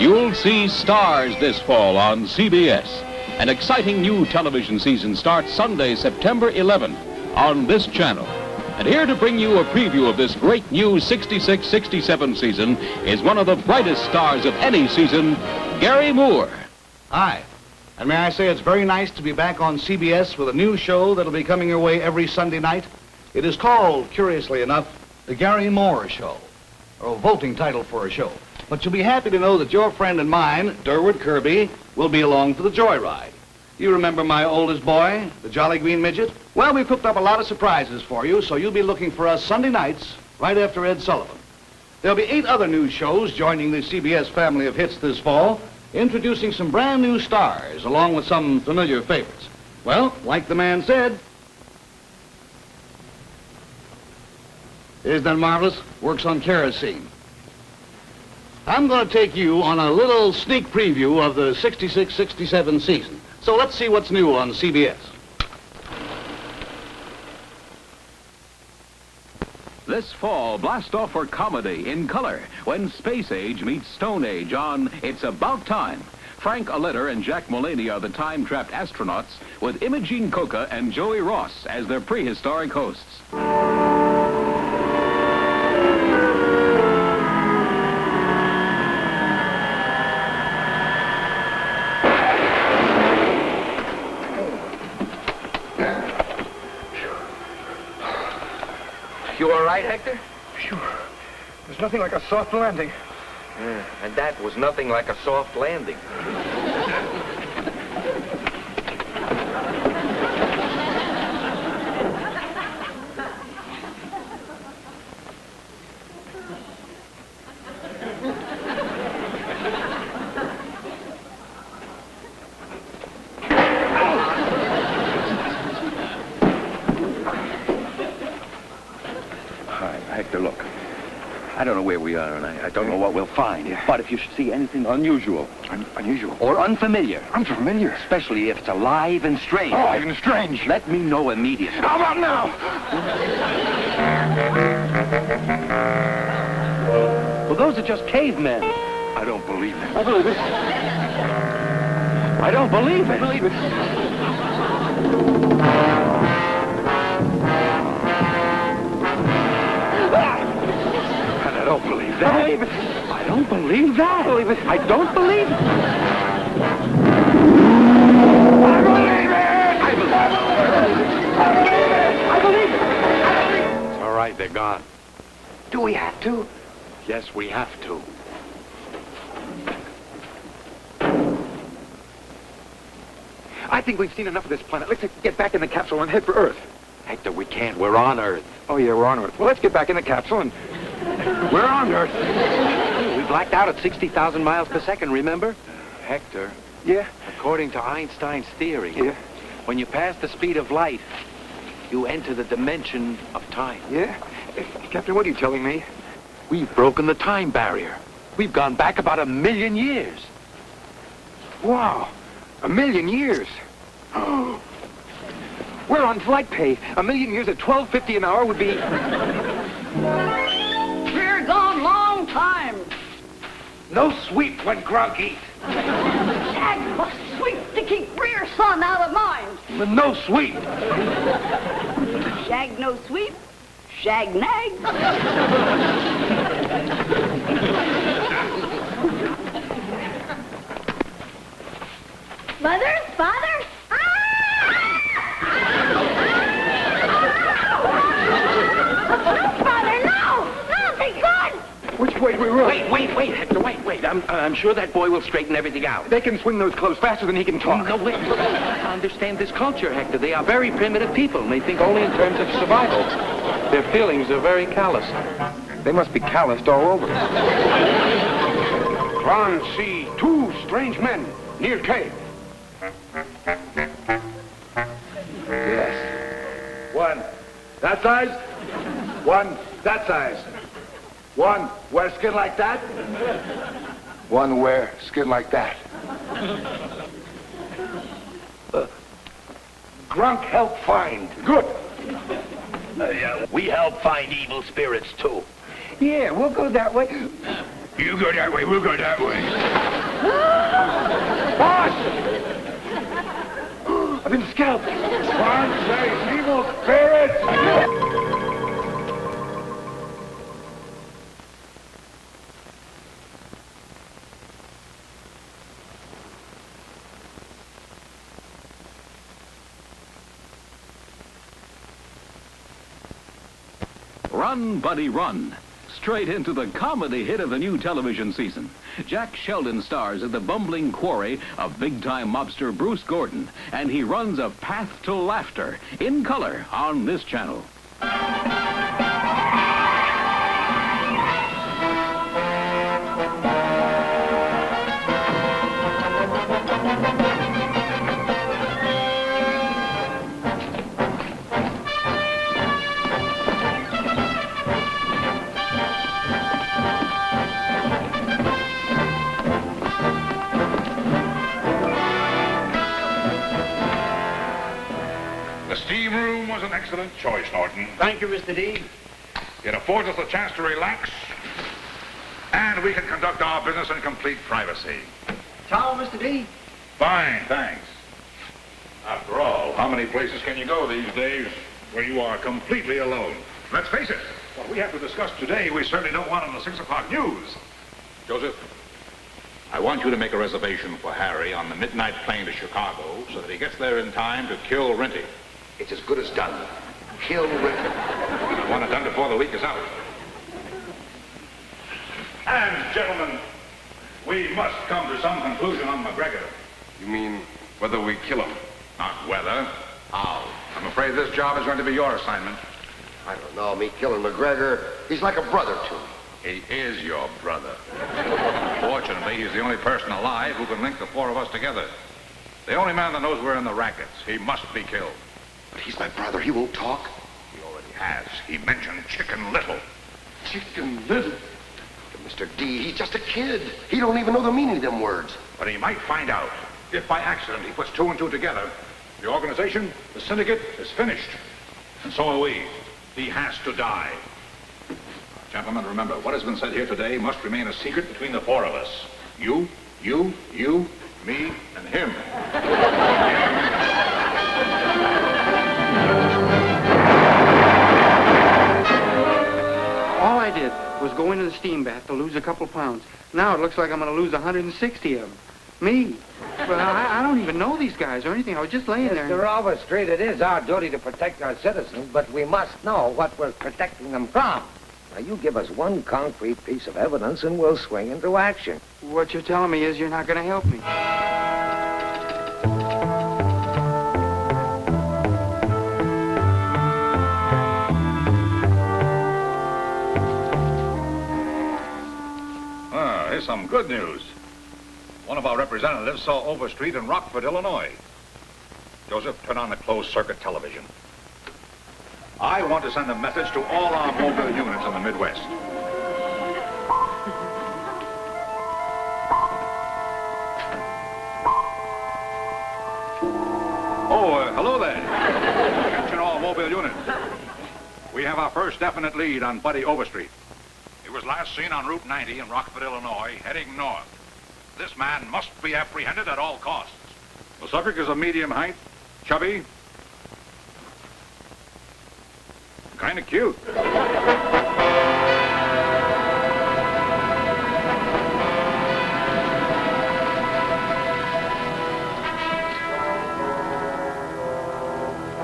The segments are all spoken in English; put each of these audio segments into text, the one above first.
You'll see stars this fall on CBS. An exciting new television season starts Sunday, September 11th on this channel. And here to bring you a preview of this great new 66-67 season is one of the brightest stars of any season, Gary Moore. Hi. And may I say it's very nice to be back on CBS with a new show that'll be coming your way every Sunday night. It is called, curiously enough, The Gary Moore Show, or a voting title for a show. But you'll be happy to know that your friend and mine, Durward Kirby, will be along for the joyride. You remember my oldest boy, the Jolly Green Midget? Well, we've cooked up a lot of surprises for you, so you'll be looking for us Sunday nights, right after Ed Sullivan. There'll be 8 other new shows joining the CBS family of hits this fall, introducing some brand new stars, along with some familiar favorites. Well, like the man said, isn't that marvelous? Works on kerosene. I'm going to take you on a little sneak preview of the 66-67 season. So let's see what's new on CBS. This fall, blast off for comedy in color when Space Age meets Stone Age on It's About Time. Frank Oletter and Jack Mulaney are the time-trapped astronauts with Imogene Coca and Joey Ross as their prehistoric hosts. You all right, Hector? Sure. There's nothing like a soft landing. And that was nothing like a soft landing. Hector, look. I don't know where we are, and I don't know what we'll find. Yeah. But if you should see anything unusual... Unusual? Or unfamiliar. Unfamiliar? Especially if it's alive and strange. Alive and strange? Let me know immediately. How about now? Well, those are just cavemen. I don't believe it. I believe it. I don't believe it. I believe it. I don't believe that. I believe it. I don't believe that. I believe it. I don't believe it. I believe it. I believe it. I believe it. I believe it. It's all right. They're gone. Do we have to? Yes, we have to. I think we've seen enough of this planet. Let's get back in the capsule and head for Earth. Hector, we can't. We're on Earth. Oh, yeah, we're on Earth. Well, let's get back in the capsule and... We're on Earth. We blacked out at 60,000 miles per second, remember? Hector. Yeah? According to Einstein's theory, when you pass the speed of light, you enter the dimension of time. Yeah? Captain, what are you telling me? We've broken the time barrier. We've gone back about 1 million years. Wow. 1 million years. We're on flight pay. 1 million years at $12.50 an hour would be... We're gone long time. No sweep when Gronk eats. Shag must sweep to keep rear son out of mind. No sweep. Shag no sweep, shag nag. Mother, father? Which way we run? Wait, Hector, wait. I'm sure that boy will straighten everything out. They can swing those clothes faster than he can talk. No, wait. I understand this culture, Hector. They are very primitive people, and they think only in terms of survival. Their feelings are very callous. They must be calloused all over. Kron see 2 strange men near cave. Yes. 1 that size, 1 that size. 1 wear skin like that. 1 wear skin like that. Grunk help find. Good. We help find evil spirits, too. Yeah, we'll go that way. You go that way, we'll go that way. Boss! I've been scalped. One say, evil spirits! Run, Buddy, run. Straight into the comedy hit of the new television season. Jack Sheldon stars as the bumbling quarry of big-time mobster Bruce Gordon, and he runs a path to laughter in color on this channel. The steam room was an excellent choice, Norton. Thank you, Mr. D. It affords us a chance to relax, and we can conduct our business in complete privacy. Ciao, Mr. D. Fine, thanks. After all, how many places can you go these days where you are completely alone? Let's face it, what we have to discuss today, we certainly don't want on the 6 o'clock news. Joseph, I want you to make a reservation for Harry on the midnight plane to Chicago so that he gets there in time to kill Renty. It's as good as done. Kill Rick. I want it done before the week is out. And, gentlemen, we must come to some conclusion on McGregor. You mean whether we kill him? Not whether, how. I'm afraid this job is going to be your assignment. I don't know, me killing McGregor. He's like a brother to me. He is your brother. Fortunately, he's the only person alive who can link the four of us together. The only man that knows we're in the rackets. He must be killed. But he's my brother. He won't talk. He already has. He mentioned Chicken Little. Chicken Little? Mr. D, he's just a kid. He don't even know the meaning of them words. But he might find out. If by accident he puts two and two together, the organization, the syndicate, is finished. And so are we. He has to die. Gentlemen, remember, what has been said here today must remain a secret between the four of us. You, me, and him. All I did was go into the steam bath to lose a couple pounds. Now it looks like I'm going to lose 160 of them. Me. Well, I don't even know these guys or anything. I was just laying there. Mr. Overstreet, it is our duty to protect our citizens, but we must know what we're protecting them from. Now, you give us one concrete piece of evidence and we'll swing into action. What you're telling me is you're not going to help me. Here's some good news. One of our representatives saw Overstreet in Rockford, Illinois. Joseph, turn on the closed-circuit television. I want to send a message to all our mobile units in the Midwest. Hello there. Attention all mobile units. We have our first definite lead on Buddy Overstreet. He was last seen on Route 90 in Rockford, Illinois, heading north. This man must be apprehended at all costs. The subject is a medium height, chubby, kind of cute.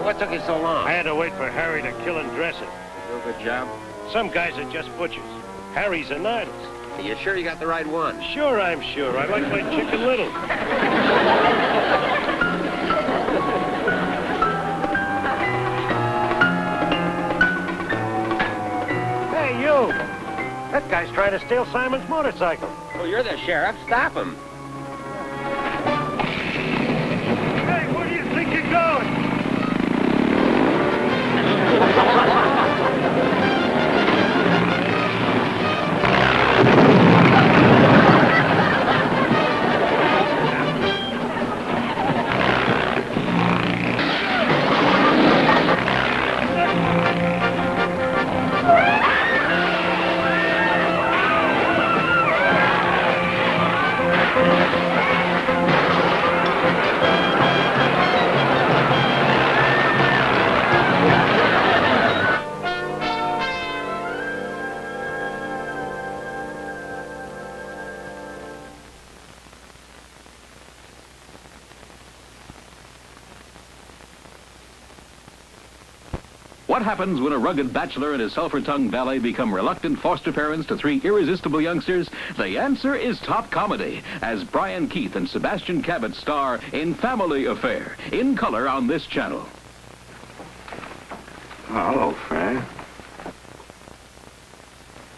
What took you so long? I had to wait for Harry to kill and dress it. You do a good job? Some guys are just butchers. Harry's an artist. Are you sure you got the right one? Sure, I'm sure. I like my Chicken Little. Hey, you! That guy's trying to steal Simon's motorcycle. Well, you're the sheriff. Stop him. Hey, where do you think you're going? What happens when a rugged bachelor and his sulphur-tongued valet become reluctant foster parents to three irresistible youngsters? The answer is top comedy, as Brian Keith and Sebastian Cabot star in Family Affair, in color on this channel. Oh, hello, Fred.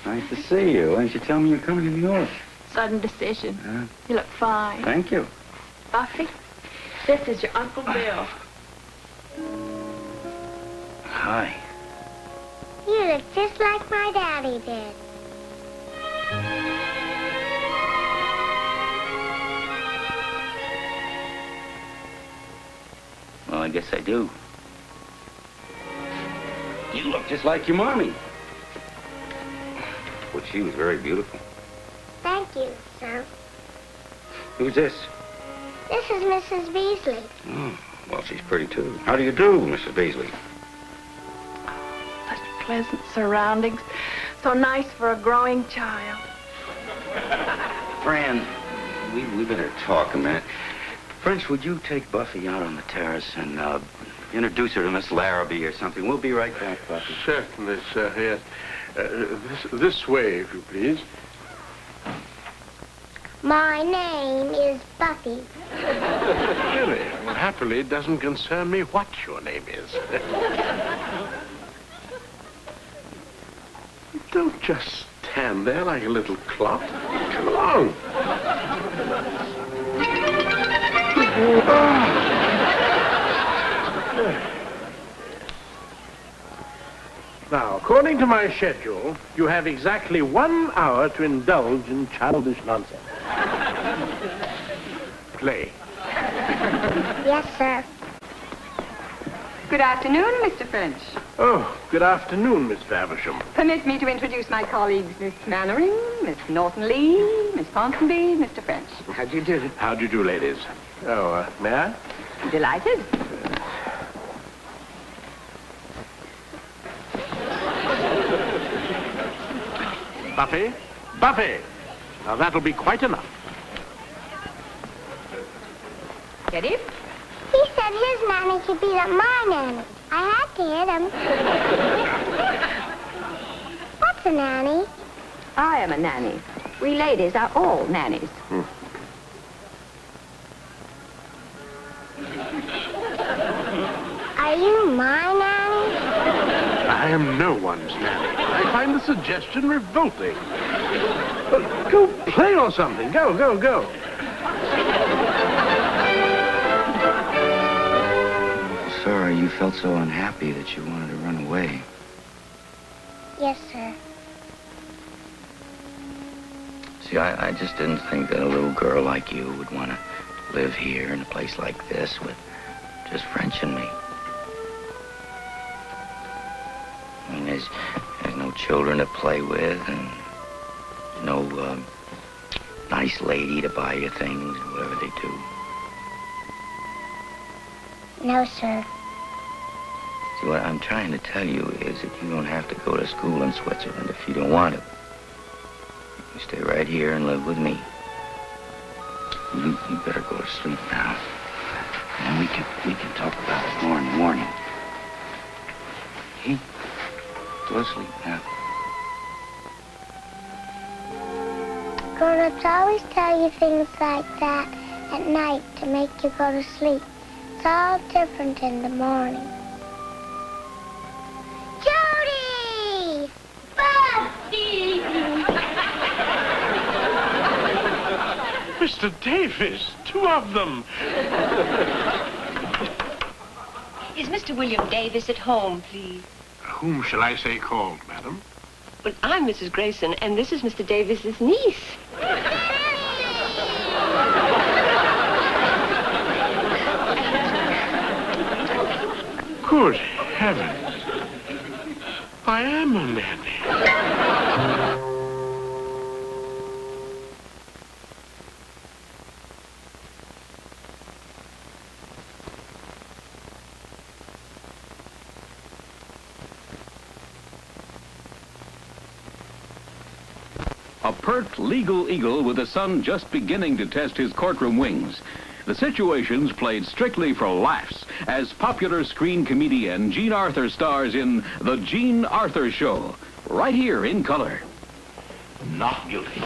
Nice to see you. Why didn't you tell me you're coming to New York? Sudden decision. You look fine. Thank you. Buffy, this is your Uncle Bill. Hi. You look just like my daddy did. Well, I guess I do. You look just like your mommy. But she was very beautiful. Thank you, sir. Who's this? This is Mrs. Beasley. Oh, well, she's pretty, too. How do you do, Mrs. Beasley? Such pleasant surroundings. So nice for a growing child. Fran, we better talk a minute. French, would you take Buffy out on the terrace and introduce her to Miss Larrabee or something? We'll be right back, Buffy. Certainly, sir, yes. This way, if you please. My name is Buffy. Really? Well, happily, it doesn't concern me what your name is. Don't just stand there like a little clot. Come along. Now, according to my schedule, you have exactly 1 hour to indulge in childish nonsense. Play. Yes, sir. Good afternoon, Mr. French. Oh, good afternoon, Miss Faversham. Permit me to introduce my colleagues, Miss Mannering, Miss Norton Lee, Miss Ponsonby, Mr. French. How do you do? How do you do, ladies? Oh, may I? Delighted. Buffy? Buffy! Now, that'll be quite enough. Get it? He said his nanny should beat up my nanny. I had to hit him. What's a nanny? I am a nanny. We ladies are all nannies. Are you my nanny? I am no one's nanny. I find the suggestion revolting. Go play or something. Go, go, go. Sorry you felt so unhappy that you wanted to run away. Yes, sir. See, I just didn't think that a little girl like you would want to live here in a place like this with just French and me. I mean, there's no children to play with and no nice lady to buy you things, whatever they do. No, sir. See, what I'm trying to tell you is that you don't have to go to school in Switzerland if you don't want to. You stay right here and live with me. You better go to sleep now. And we can talk about it more in the morning. Okay? Go to sleep now. Grown-ups always tell you things like that at night to make you go to sleep. It's all different in the morning. Jody! Buffy! Mr. Davis, 2 of them. Is Mr. William Davis at home, please? Whom shall I say called, madam? Well, I'm Mrs. Grayson, and this is Mr. Davis's niece. Good heavens. I am a nanny. A pert legal eagle with the sun just beginning to test his courtroom wings. The situations played strictly for laughs as popular screen comedian Jean Arthur stars in The Jean Arthur Show, right here in color. Not guilty.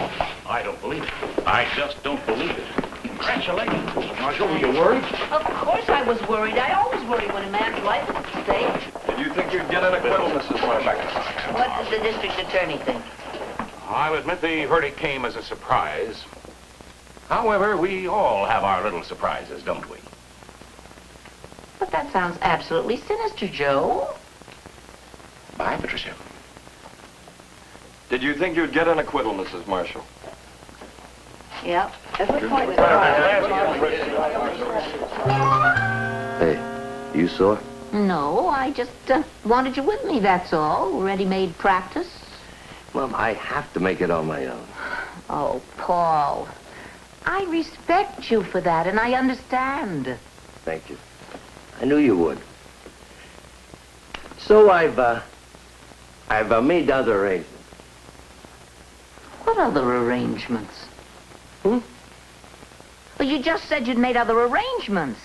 I don't believe it. I just don't believe it. Congratulations, Mr. Marshall. Were you worried? Of course I was worried. I always worry when a man's life is at stake. Did you think you'd get an acquittal, Mrs. Marshall? What does the district attorney think? I'll admit the verdict came as a surprise. However, we all have our little surprises, don't we? But that sounds absolutely sinister, Joe. Bye, Patricia. Did you think you'd get an acquittal, Mrs. Marshall? Yep. Hey, you sore? No, I just wanted you with me, that's all. Ready-made practice. Mom, I have to make it on my own. Oh, Paul. I respect you for that, and I understand. Thank you. I knew you would. So I've made other arrangements. What other arrangements? Well, you just said you'd made other arrangements.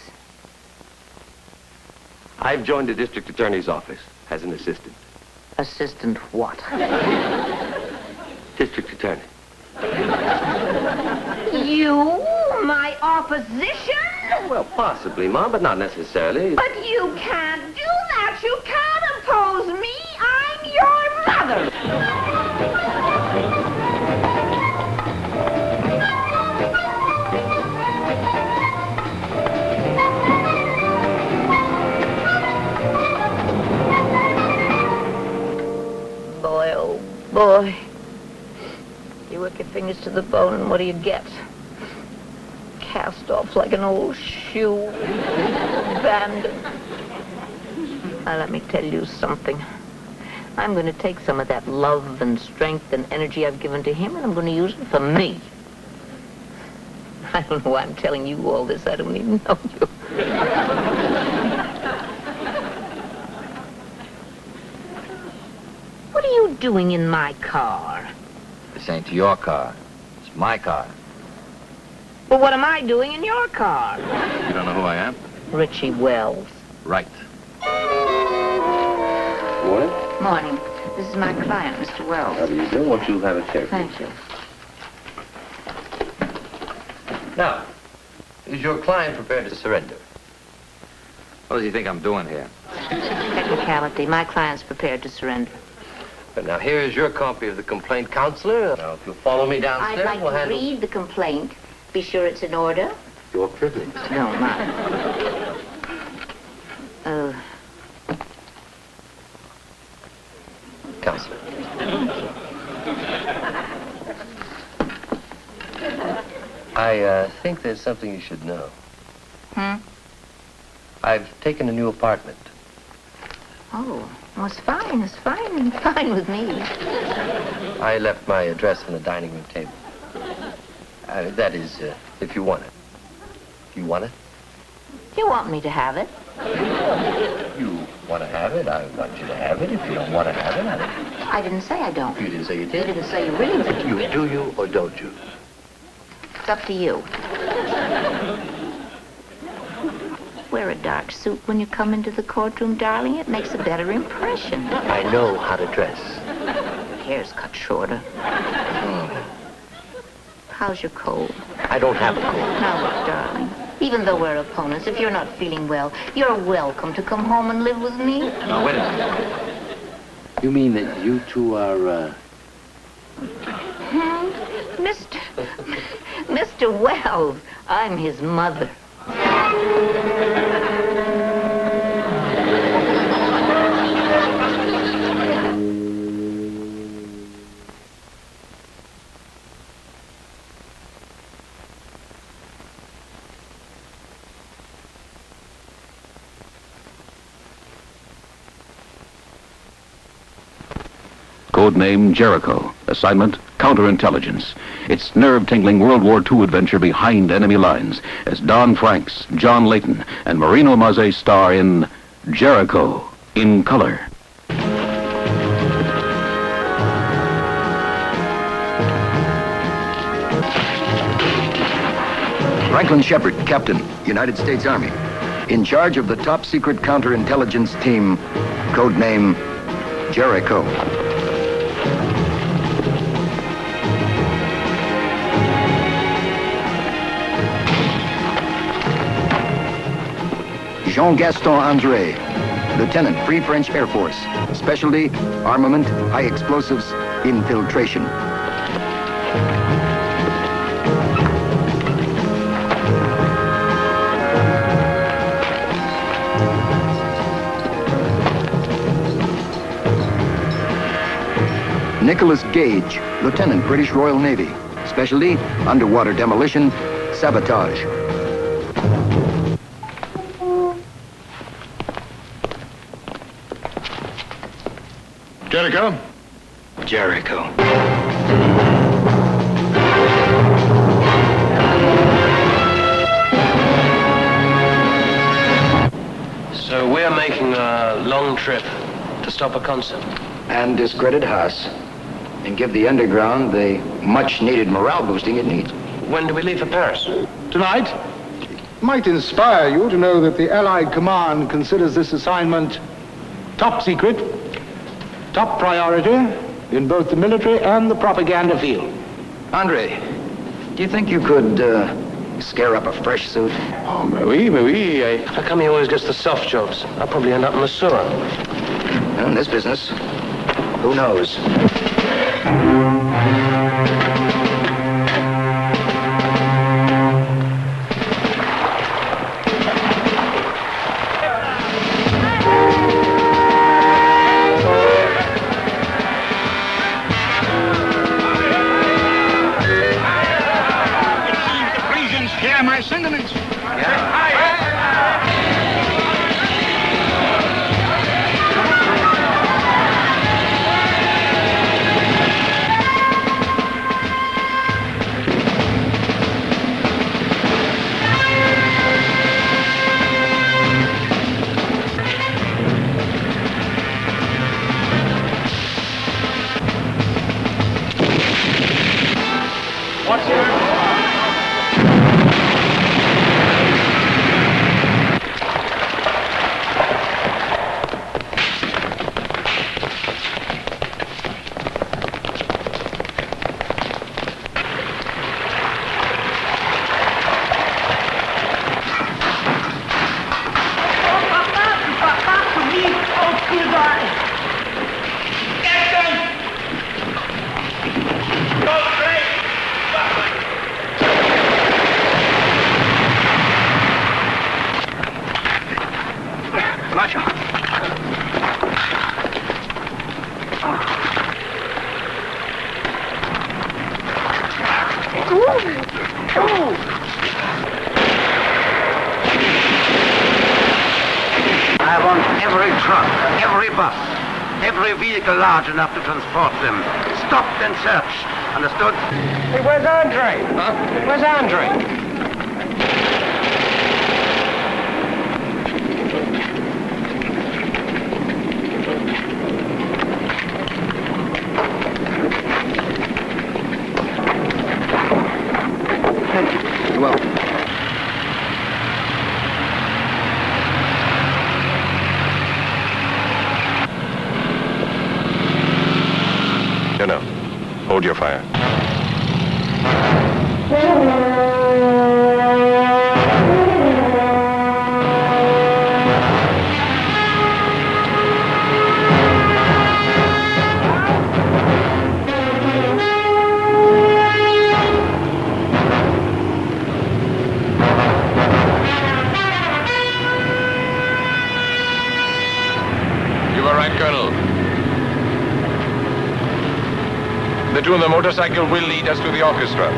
I've joined the district attorney's office as an assistant. Assistant what? District attorney. You? My opposition? Well, possibly, Mom, but not necessarily. But you can't do that. You can't oppose me. I'm your mother. Boy, oh boy. You work your fingers to the bone, and what do you get? Cast off like an old shoe. Abandoned. Now, let me tell you something. I'm going to take some of that love and strength and energy I've given to him, and I'm going to use it for me. I don't know why I'm telling you all this. I don't even know you. What are you doing in my car? This ain't your car. It's my car. Well, what am I doing in your car? You don't know who I am? Richie Wells. Right. Morning. Morning. This is my client, Mr. Wells. How do you do? Won't you have a chair? Thank you. Now, is your client prepared to surrender? What does he think I'm doing here? Technicality. My client's prepared to surrender. But now, here is your copy of the complaint, counselor. Now, if you'll follow me downstairs, I'd like we'll to handle... read the complaint. Be sure it's in order. Your privilege. No, mine. Counselor. I think there's something you should know. I've taken a new apartment. Oh, well, it's fine. It's fine. Fine with me. I left my address on the dining room table. That is, if you want it. You want it? You want me to have it? You want to have it? I want you to have it. If you don't want to have it, I don't. I didn't say I don't. You didn't say you did? You didn't say you really did. You do you or don't you? It's up to you. Wear a dark suit when you come into the courtroom, darling. It makes a better impression. I know how to dress. Hair's cut shorter. How's your cold? I don't have a cold. Now look, darling. Even though we're opponents, if you're not feeling well, you're welcome to come home and live with me. Now, wait a minute. You mean that you two are, Mr. Wells, I'm his mother. Codename Jericho. Assignment, counterintelligence. It's nerve-tingling World War II adventure behind enemy lines as Don Franks, John Layton, and Marino Mazzei star in Jericho in color. Franklin Shepard, Captain, United States Army. In charge of the top secret counterintelligence team, codename Jericho. Jean-Gaston André, Lieutenant, Free French Air Force. Specialty, armament, high explosives, infiltration. Nicholas Gage, Lieutenant, British Royal Navy. Specialty, underwater demolition, sabotage. Jericho? Jericho. So we're making a long trip to stop a concert. And discredit Haas. And give the underground the much-needed morale boosting it needs. When do we leave for Paris? Tonight, might inspire you to know that the Allied command considers this assignment top secret, top priority in both the military and the propaganda field. Andre, do you think you could scare up a fresh suit? Oh, oui. How come he always gets the soft jobs? I'll probably end up in the sewer. In this business, who knows? Scare my sentiments. What's your... I want every truck, every bus, every vehicle large enough to transport them stopped and searched. Understood? Hey, where's Andre? Huh? Where's Andre? Well, No. Hold your fire. You were right, Colonel. The two on the motorcycle will lead us to the orchestra.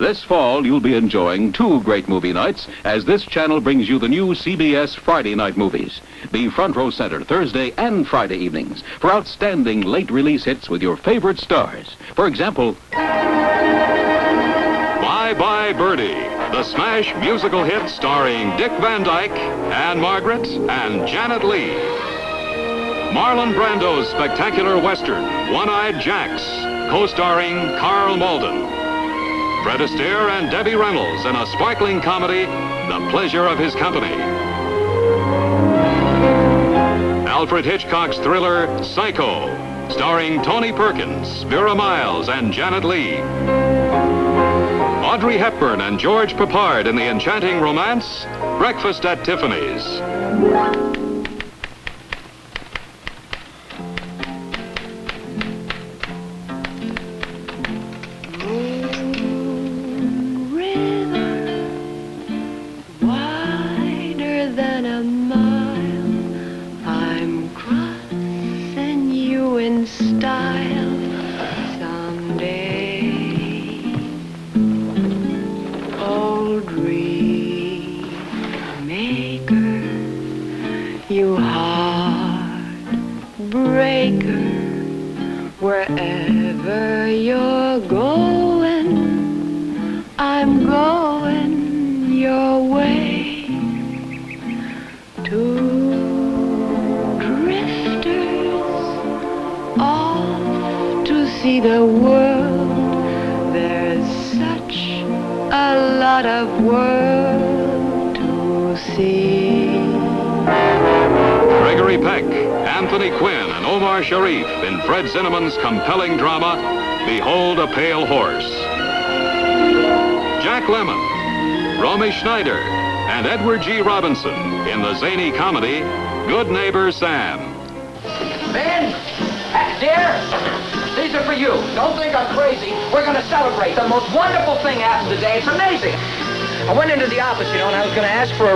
This fall, you'll be enjoying 2 great movie nights as this channel brings you the new CBS Friday night movies. Be front row center Thursday and Friday evenings for outstanding late release hits with your favorite stars. For example, Bye Bye Birdie, the smash musical hit starring Dick Van Dyke, Anne Margaret, and Janet Leigh. Marlon Brando's spectacular western, One-Eyed Jacks, co-starring Carl Malden. Fred Astaire and Debbie Reynolds in a sparkling comedy, The Pleasure of His Company. Alfred Hitchcock's thriller, Psycho, starring Tony Perkins, Vera Miles, and Janet Leigh. Audrey Hepburn and George Peppard in the enchanting romance, Breakfast at Tiffany's. Than a mile, I'm crossing you in style someday. Old dream maker, you heartbreaker, wherever you're going, I'm going your way. Two drifters off to see the world. There's such a lot of world to see. Gregory Peck, Anthony Quinn, and Omar Sharif in Fred Zinnemann's compelling drama, Behold a Pale Horse. Jack Lemmon, Romy Schneider, and Edward G. Robinson in the zany comedy, Good Neighbor Sam. Ben! Dear! These are for you. Don't think I'm crazy. We're going to celebrate. The most wonderful thing happened today. It's amazing. I went into the office, you know, and I was going to ask for a...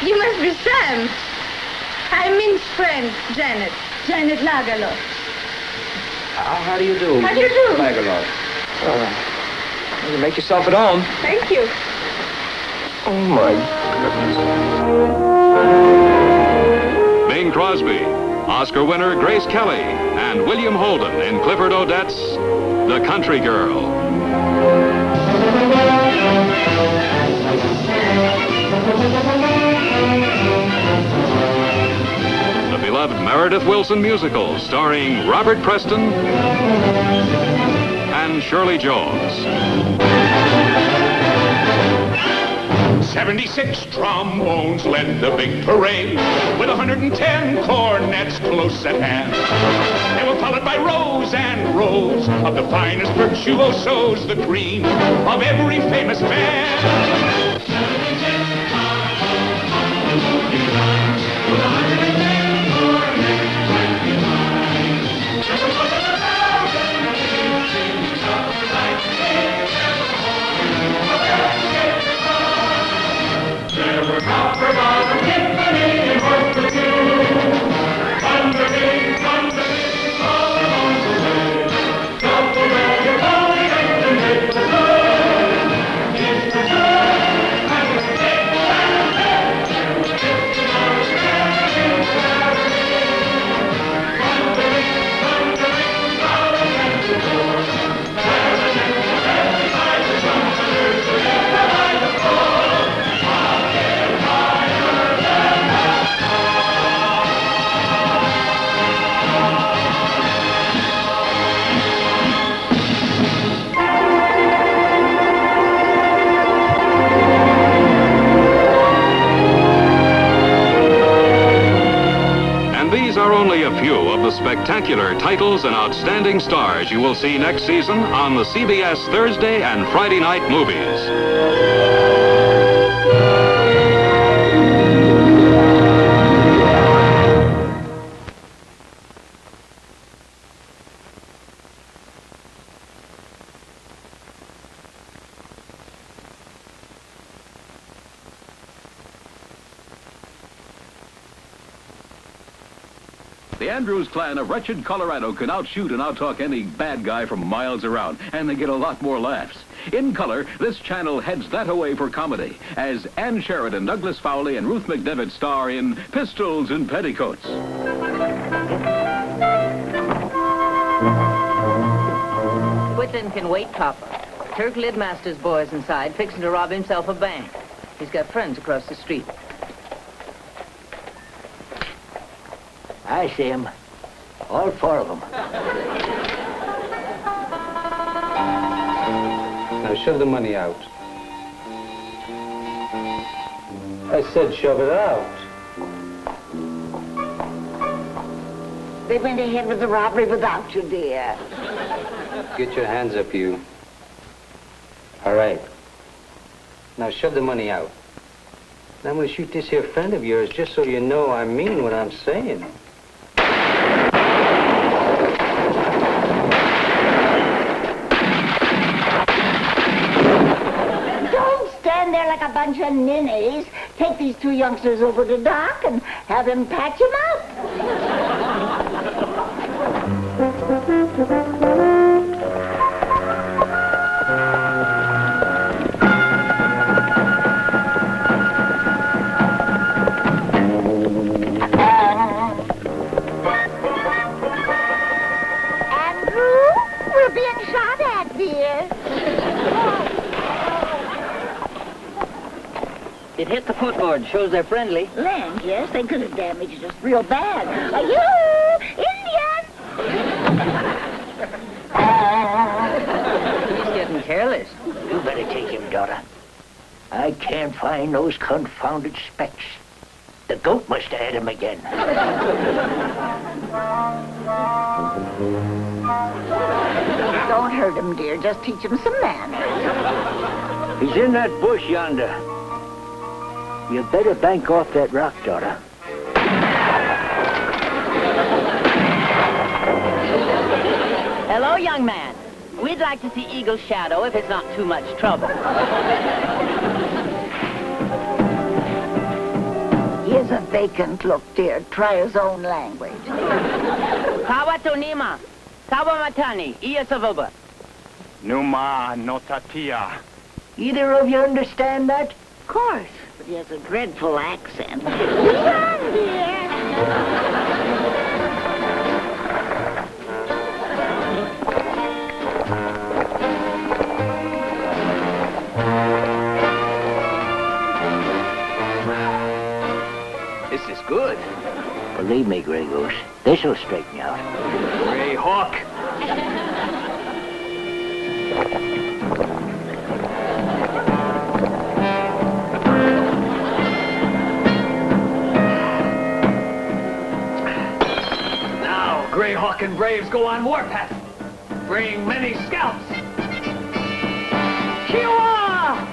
You must be Sam. I'm Min's friend, Janet. Janet Lagerlof. How do you do? How do you do? Lagerlof. You make yourself at home. Thank you. Oh, my goodness. Bing Crosby, Oscar winner Grace Kelly, and William Holden in Clifford Odets' The Country Girl. The beloved Meredith Willson musical starring Robert Preston and Shirley Jones. 76 trombones led the big parade, with 110 cornets close at hand. They were followed by rows and rows of the finest virtuosos, the cream of every famous band. Only a few of the spectacular titles and outstanding stars you will see next season on the CBS Thursday and Friday night movies. The Andrews clan of wretched Colorado can outshoot and outtalk any bad guy from miles around, and they get a lot more laughs. In color, this channel heads that away for comedy, as Ann Sheridan, Douglas Fowley, and Ruth McDevitt star in Pistols and Petticoats. Whitland can wait, Papa. Turk Lidmaster's boy's inside, fixing to rob himself a bank. He's got friends across the street. I see him. All four of them. Now shove the money out. I said shove it out. They went ahead with the robbery without you, dear. Get your hands up, you. All right. Now shove the money out. Now I'm going to shoot this here friend of yours just so you know I mean what I'm saying. Stand there like a bunch of ninnies. Take these two youngsters over to Doc and have him patch him up. Andrew, we're being shot at, dear. It hit the footboard. Shows they're friendly. Land, yes, they could have damaged us real bad. Are you Indian? He's getting careless. You better take him, daughter. I can't find those confounded specs. The goat must have had him again. Don't hurt him, dear. Just teach him some manners. He's in that bush yonder. You better bank off that rock, daughter. Hello, young man. We'd like to see Eagle's shadow if it's not too much trouble. He has a vacant look, dear. Try his own language. Kawatonima. Kawamatani. Iyasavoba. Numa no tatia. Either of you understand that? Of course. But he has a dreadful accent. Be on, dear. This is good. Believe me, Grey Goose, this'll straighten you out. Grey Hawk. Grey Hawk and Braves go on warpath. Bring many scalps. Chihuahua!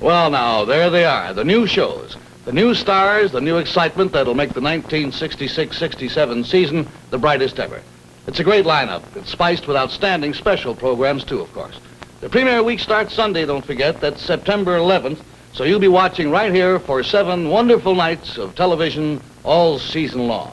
Well, now, there they are, the new shows. The new stars, the new excitement that'll make the 1966-67 season the brightest ever. It's a great lineup. It's spiced with outstanding special programs, too, of course. The premiere week starts Sunday, don't forget. That's September 11th. So you'll be watching right here for 7 wonderful nights of television all season long.